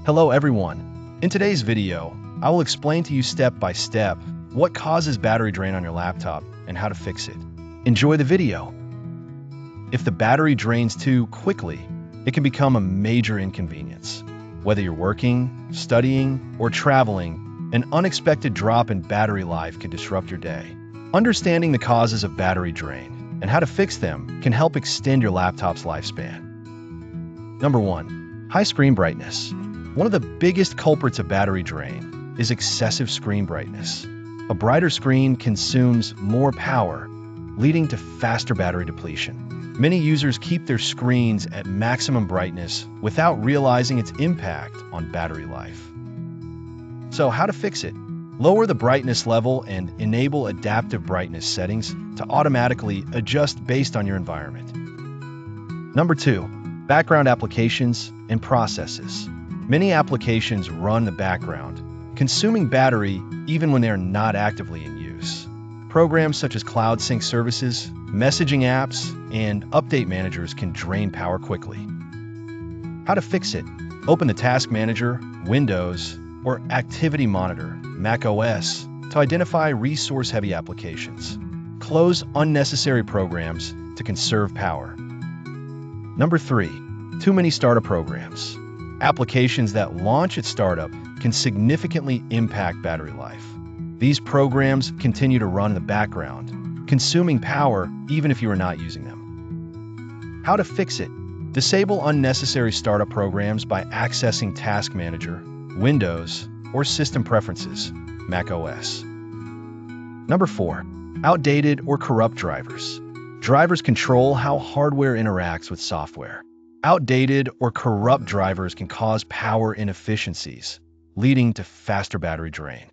Hello everyone. In today's video, I will explain to you step by step what causes battery drain on your laptop and how to fix it. Enjoy the video. If the battery drains too quickly, it can become a major inconvenience. Whether you're working, studying, or traveling, an unexpected drop in battery life can disrupt your day. Understanding the causes of battery drain and how to fix them can help extend your laptop's lifespan. Number 1. High screen brightness. One of the biggest culprits of battery drain is excessive screen brightness. A brighter screen consumes more power, leading to faster battery depletion. Many users keep their screens at maximum brightness without realizing its impact on battery life. So how to fix it? Lower the brightness level and enable adaptive brightness settings to automatically adjust based on your environment. Number 2. Background applications and processes. Many applications run in the background, consuming battery even when they are not actively in use. Programs such as cloud sync services, messaging apps, and update managers can drain power quickly. How to fix it? Open the Task Manager, Windows, or Activity Monitor, macOS, to identify resource-heavy applications. Close unnecessary programs to conserve power. Number 3. Too many startup programs. Applications that launch at startup can significantly impact battery life. These programs continue to run in the background, consuming power even if you are not using them. How to fix it? Disable unnecessary startup programs by accessing Task Manager, Windows, or System Preferences, macOS. Number 4. Outdated or corrupt drivers. Drivers control how hardware interacts with software. Outdated or corrupt drivers can cause power inefficiencies, leading to faster battery drain.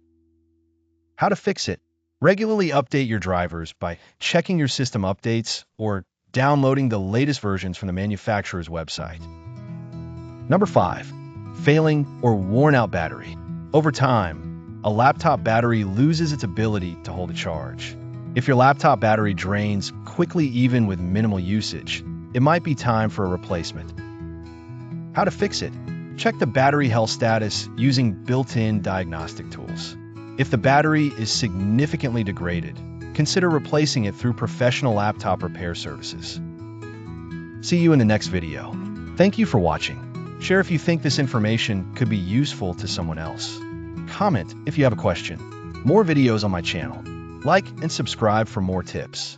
How to fix it? Regularly update your drivers by checking your system updates or downloading the latest versions from the manufacturer's website. Number 5. Failing or worn-out battery. Over time, a laptop battery loses its ability to hold a charge. If your laptop battery drains quickly even with minimal usage, it might be time for a replacement. How to fix it? Check the battery health status using built-in diagnostic tools. If the battery is significantly degraded, consider replacing it through professional laptop repair services. See you in the next video. Thank you for watching. Share if you think this information could be useful to someone else. Comment if you have a question. More videos on my channel. Like and subscribe for more tips.